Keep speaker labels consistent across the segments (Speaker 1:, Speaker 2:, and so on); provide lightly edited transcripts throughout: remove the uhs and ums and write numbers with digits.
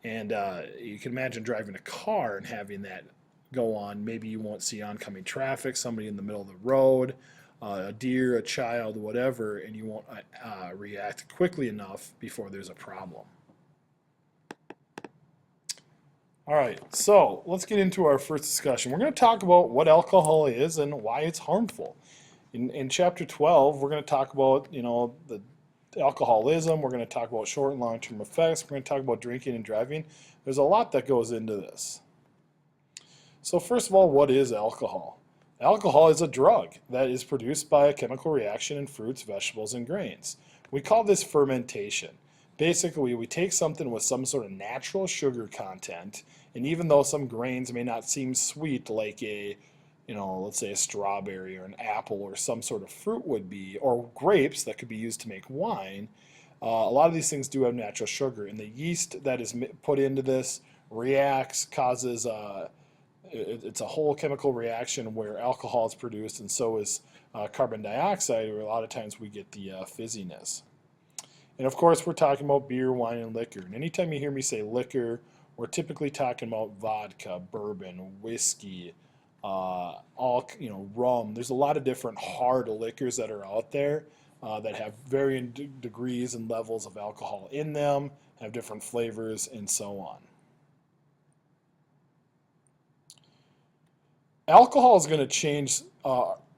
Speaker 1: And you can imagine driving a car and having that go on. Maybe you won't see oncoming traffic, somebody in the middle of the road, a deer, a child, whatever, and you won't react quickly enough before there's a problem. All right, so let's get into our first discussion. We're going to talk about what alcohol is and why it's harmful. In chapter 12, we're going to talk about, the alcoholism. We're going to talk about short and long-term effects. We're going to talk about drinking and driving. There's a lot that goes into this. So first of all, what is alcohol? Alcohol is a drug that is produced by a chemical reaction in fruits, vegetables, and grains. We call this fermentation. Basically, we take something with some sort of natural sugar content, and even though some grains may not seem sweet like let's say a strawberry or an apple or some sort of fruit would be, or grapes that could be used to make wine, a lot of these things do have natural sugar, and the yeast that is put into this reacts, causes it's a whole chemical reaction where alcohol is produced, and so is carbon dioxide, where a lot of times we get the fizziness. And of course, we're talking about beer, wine, and liquor. And anytime you hear me say liquor, we're typically talking about vodka, bourbon, whiskey, rum. There's a lot of different hard liquors that are out there that have varying degrees and levels of alcohol in them, have different flavors, and so on. Alcohol is going to change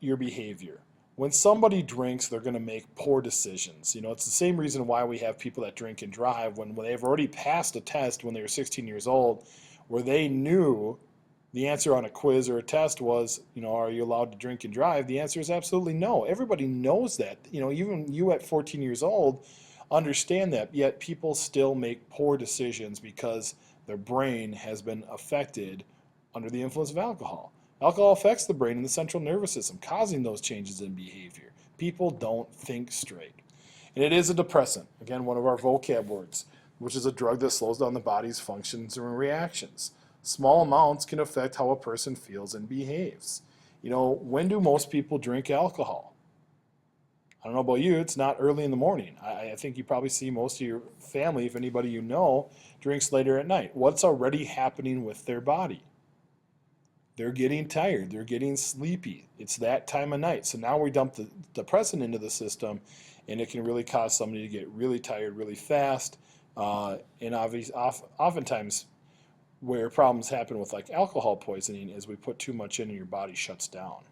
Speaker 1: your behavior. When somebody drinks, they're going to make poor decisions. It's the same reason why we have people that drink and drive when they've already passed a test when they were 16 years old, where they knew the answer on a quiz or a test was, are you allowed to drink and drive? The answer is absolutely no. Everybody knows that. Even you at 14 years old understand that, yet people still make poor decisions because their brain has been affected under the influence of alcohol. Alcohol affects the brain and the central nervous system, causing those changes in behavior. People don't think straight. And it is a depressant, again, one of our vocab words, which is a drug that slows down the body's functions and reactions. Small amounts can affect how a person feels and behaves. When do most people drink alcohol? I don't know about you, it's not early in the morning. I think you probably see most of your family, if anybody you know, drinks later at night. What's already happening with their body? They're getting tired. They're getting sleepy. It's that time of night. So now we dump the depressant into the system, and it can really cause somebody to get really tired really fast. And oftentimes, where problems happen with like alcohol poisoning is we put too much in and your body shuts down.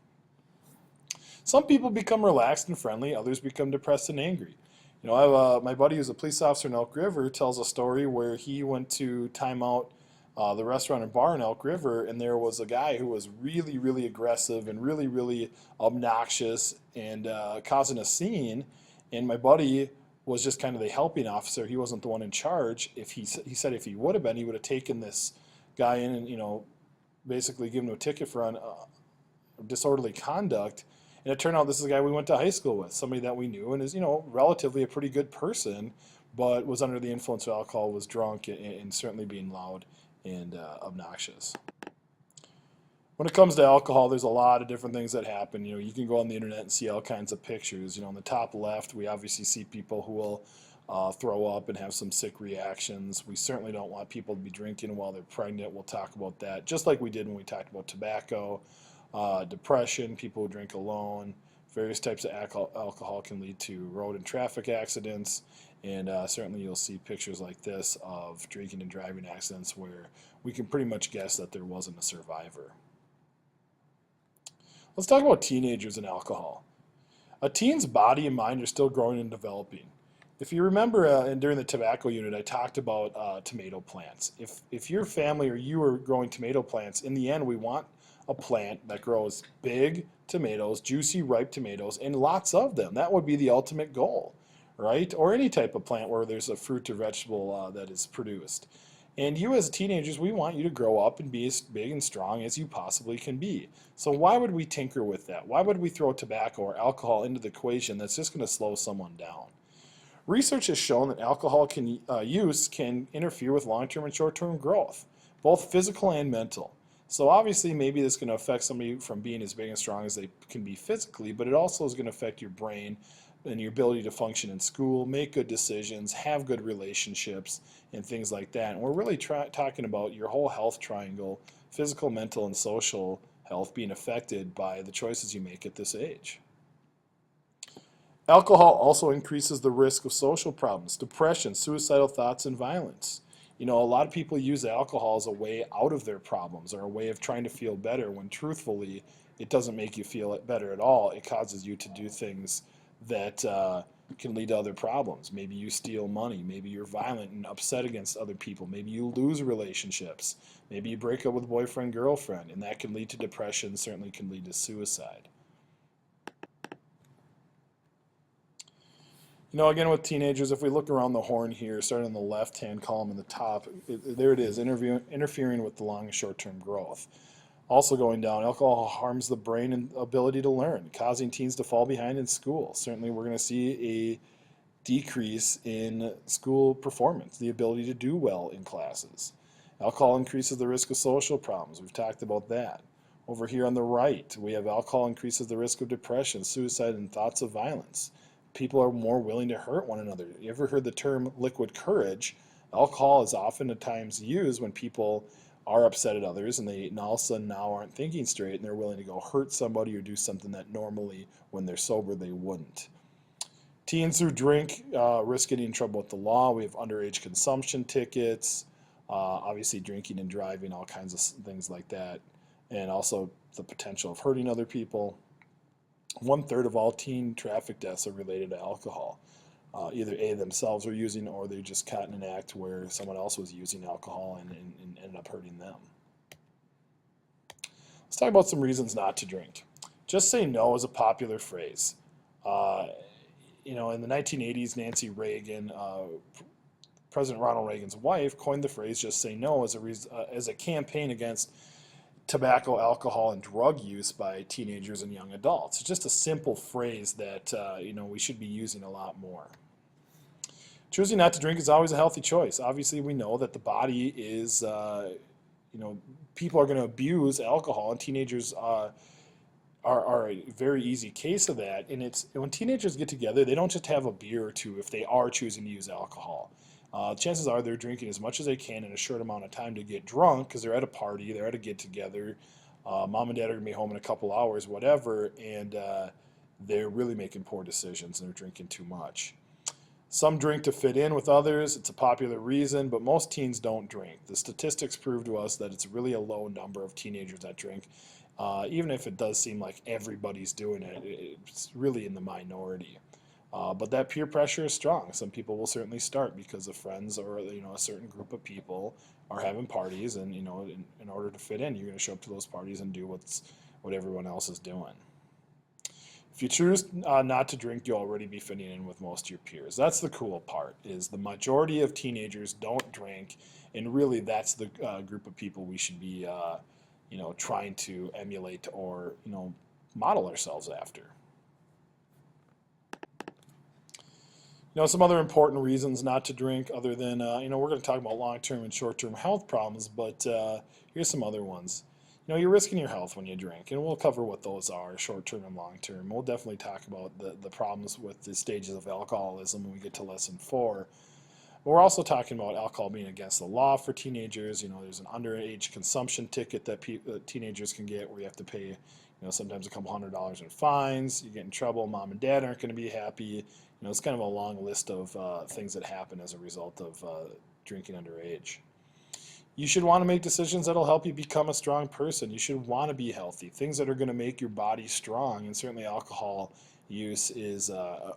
Speaker 1: Some people become relaxed and friendly. Others become depressed and angry. My buddy who's a police officer in Elk River tells a story where he went to time out the restaurant and bar in Elk River, and there was a guy who was really, really aggressive and really, really obnoxious and causing a scene. And my buddy was just kind of the helping officer. He wasn't the one in charge. He said if he would have been, he would have taken this guy in and basically given him a ticket for disorderly conduct. And it turned out this is a guy we went to high school with, somebody that we knew and is relatively a pretty good person, but was under the influence of alcohol, was drunk, and certainly being loud and obnoxious. When it comes to alcohol, there's a lot of different things that happen. You can go on the internet and see all kinds of pictures. On the top left, we obviously see people who will throw up and have some sick reactions. We certainly don't want people to be drinking while they're pregnant. We'll talk about that, just like we did when we talked about tobacco, depression, people who drink alone. Various types of alcohol can lead to road and traffic accidents, and certainly you'll see pictures like this of drinking and driving accidents where we can pretty much guess that there wasn't a survivor. Let's talk about teenagers and alcohol. A teen's body and mind are still growing and developing. If you remember during the tobacco unit, I talked about tomato plants. If your family or you are growing tomato plants, in the end we want a plant that grows big tomatoes, juicy, ripe tomatoes, and lots of them. That would be the ultimate goal, right? Or any type of plant where there's a fruit or vegetable that is produced. And you as teenagers, we want you to grow up and be as big and strong as you possibly can be. So why would we tinker with that? Why would we throw tobacco or alcohol into the equation that's just going to slow someone down? Research has shown that alcohol use can interfere with long-term and short-term growth, both physical and mental. So obviously maybe this is going to affect somebody from being as big and strong as they can be physically, but it also is going to affect your brain and your ability to function in school, make good decisions, have good relationships, and things like that. And we're really talking about your whole health triangle, physical, mental, and social health being affected by the choices you make at this age. Alcohol also increases the risk of social problems, depression, suicidal thoughts, and violence. You know, a lot of people use alcohol as a way out of their problems or a way of trying to feel better when truthfully it doesn't make you feel better at all. It causes you to do things that can lead to other problems. Maybe you steal money. Maybe you're violent and upset against other people. Maybe you lose relationships. Maybe you break up with boyfriend, girlfriend, and that can lead to depression, certainly can lead to suicide. You know, again with teenagers, if we look around the horn here, starting on the left-hand column in the top, there it is, interfering with the long and short-term growth. Also going down, alcohol harms the brain and ability to learn, causing teens to fall behind in school. Certainly we're going to see a decrease in school performance, the ability to do well in classes. Alcohol increases the risk of social problems. We've talked about that. Over here on the right, we have alcohol increases the risk of depression, suicide, and thoughts of violence. People are more willing to hurt one another. You ever heard the term liquid courage? Alcohol is often at times used when people are upset at others and they all of a sudden now aren't thinking straight and they're willing to go hurt somebody or do something that normally when they're sober they wouldn't. Teens who drink risk getting in trouble with the law. We have underage consumption tickets, obviously drinking and driving, all kinds of things like that, and also the potential of hurting other people. 1/3 of all teen traffic deaths are related to alcohol. Either A, themselves were using, or they just caught in an act where someone else was using alcohol and ended up hurting them. Let's talk about some reasons not to drink. Just say no is a popular phrase. You know, in the 1980s, Nancy Reagan, President Ronald Reagan's wife, coined the phrase "just say no" as a campaign against tobacco, alcohol, and drug use by teenagers and young adults. It's just a simple phrase that you know, we should be using a lot more. Choosing not to drink is always a healthy choice. Obviously, we know that the body is, you know, people are going to abuse alcohol, and teenagers are a very easy case of that. And it's when teenagers get together, they don't just have a beer or two if they are choosing to use alcohol. Chances are they're drinking as much as they can in a short amount of time to get drunk because they're at a party, they're at a get together. Mom and dad are going to be home in a couple hours, whatever, and they're really making poor decisions and they're drinking too much. Some drink to fit in with others. It's a popular reason, but most teens don't drink. The statistics prove to us that it's really a low number of teenagers that drink. Even if it does seem like everybody's doing it, it's really in the minority. But that peer pressure is strong. Some people will certainly start because of friends or, you know, a certain group of people are having parties, and, you know, in order to fit in, you're going to show up to those parties and do what everyone else is doing. If you choose not to drink, you'll already be fitting in with most of your peers. That's the cool part, is the majority of teenagers don't drink, and really that's the group of people we should be, you know, trying to emulate or, you know, model ourselves after. You know, some other important reasons not to drink, other than, you know, we're going to talk about long-term and short-term health problems, but here's some other ones. You know, you're risking your health when you drink, and we'll cover what those are, short-term and long-term. We'll definitely talk about the problems with the stages of alcoholism when we get to lesson 4. But we're also talking about alcohol being against the law for teenagers. You know, there's an underage consumption ticket that teenagers can get where you have to pay, you know, sometimes a couple $100s in fines. You get in trouble. Mom and dad aren't going to be happy. You know, it's kind of a long list of things that happen as a result of drinking underage. You should want to make decisions that'll help you become a strong person. You should want to be healthy, things that are going to make your body strong, and certainly alcohol use is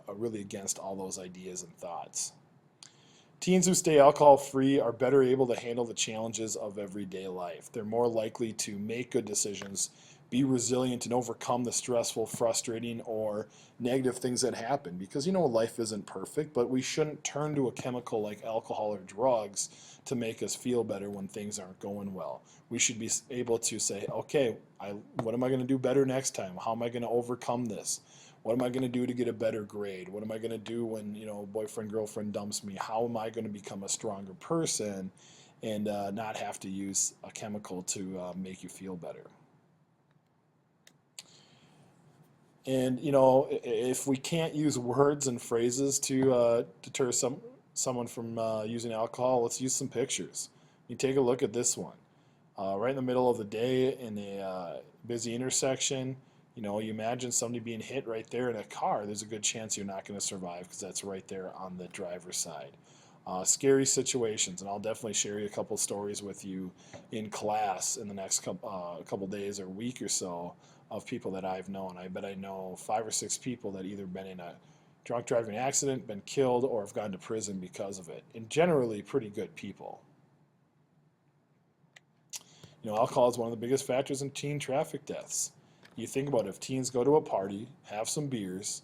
Speaker 1: really against all those ideas and thoughts. Teens who stay alcohol-free are better able to handle the challenges of everyday life. They're more likely to make good decisions, be resilient, and overcome the stressful, frustrating, or negative things that happen. Because, you know, life isn't perfect, but we shouldn't turn to a chemical like alcohol or drugs to make us feel better when things aren't going well. We should be able to say, okay, what am I going to do better next time? How am I going to overcome this? What am I going to do to get a better grade? What am I going to do when, you know, boyfriend, girlfriend dumps me? How am I going to become a stronger person and not have to use a chemical to make you feel better? And if we can't use words and phrases to deter someone from using alcohol, let's use some pictures. You take a look at this one, right in the middle of the day in a busy intersection. You imagine somebody being hit right there in a car. There's a good chance you're not going to survive because that's right there on the driver's side. Scary situations, and I'll definitely share a couple stories with you in class in the next couple days or week or so of people that I've known. I bet I know 5 or 6 people that either been in a drunk driving accident, been killed, or have gone to prison because of it. And generally, pretty good people. Alcohol is one of the biggest factors in teen traffic deaths. You think about it, if teens go to a party, have some beers,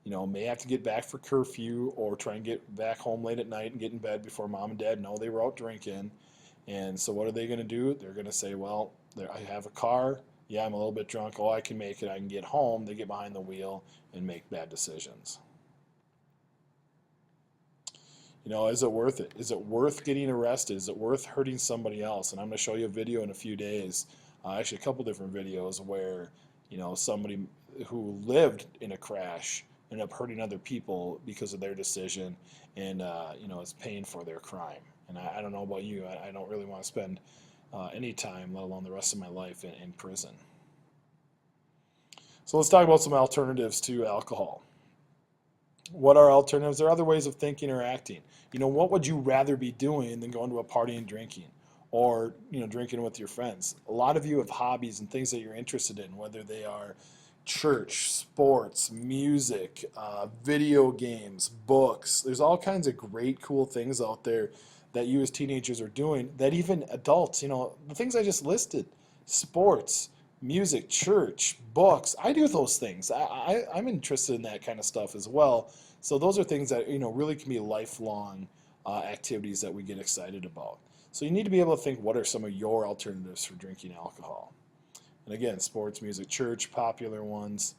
Speaker 1: may have to get back for curfew or try and get back home late at night and get in bed before mom and dad know they were out drinking. And so what are they going to do? They're going to say, well, I have a car. Yeah, I'm a little bit drunk. Oh, I can make it. I can get home. They get behind the wheel and make bad decisions. Is it worth it? Is it worth getting arrested? Is it worth hurting somebody else? And I'm going to show you a video in a few days, actually a couple different videos where, somebody who lived in a crash ended up hurting other people because of their decision and, is paying for their crime. And I don't know about you. I don't really want to spend any time, let alone the rest of my life, in prison. So let's talk about some alternatives to alcohol. What are alternatives? There are other ways of thinking or acting. What would you rather be doing than going to a party and drinking? Or, drinking with your friends? A lot of you have hobbies and things that you're interested in, whether they are church, sports, music, video games, books. There's all kinds of great, cool things out there that you as teenagers are doing that even adults, the things I just listed, sports, music, church, books. I do those things. I'm interested in that kind of stuff as well. So those are things that really can be lifelong activities that we get excited about. So you need to be able to think, what are some of your alternatives for drinking alcohol? And again, sports, music, church, popular ones.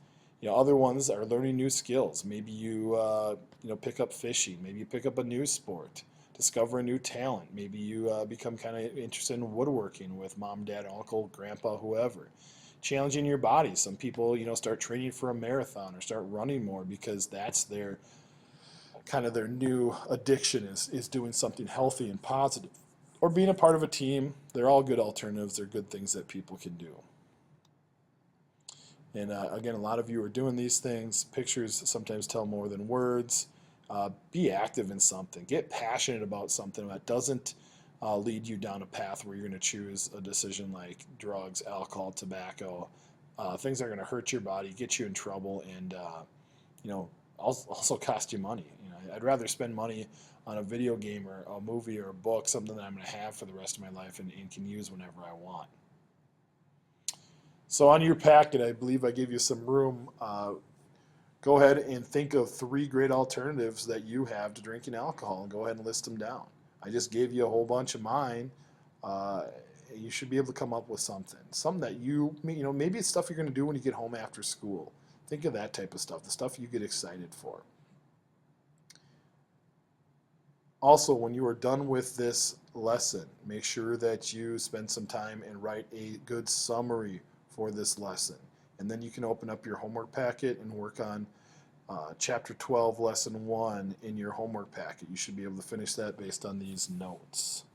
Speaker 1: Other ones are learning new skills. Maybe you pick up fishing. Maybe you pick up a new sport. Discover a new talent. Maybe you become kind of interested in woodworking with mom, dad, uncle, grandpa, whoever. Challenging your body. Some people, start training for a marathon or start running more because that's their new addiction is doing something healthy and positive. Or being a part of a team. They're all good alternatives. They're good things that people can do. And again, a lot of you are doing these things. Pictures sometimes tell more than words. Be active in something. Get passionate about something that doesn't lead you down a path where you're going to choose a decision like drugs, alcohol, tobacco, things that are going to hurt your body, get you in trouble, and also cost you money. I'd rather spend money on a video game or a movie or a book, something that I'm going to have for the rest of my life and can use whenever I want. So on your packet, I believe I gave you some room. Go ahead and think of 3 great alternatives that you have to drinking alcohol and go ahead and list them down. I just gave you a whole bunch of mine. You should be able to come up with something. Something that maybe it's stuff you're going to do when you get home after school. Think of that type of stuff, the stuff you get excited for. Also, when you are done with this lesson, make sure that you spend some time and write a good summary for this lesson. And then you can open up your homework packet and work on Chapter 12, Lesson 1 in your homework packet. You should be able to finish that based on these notes.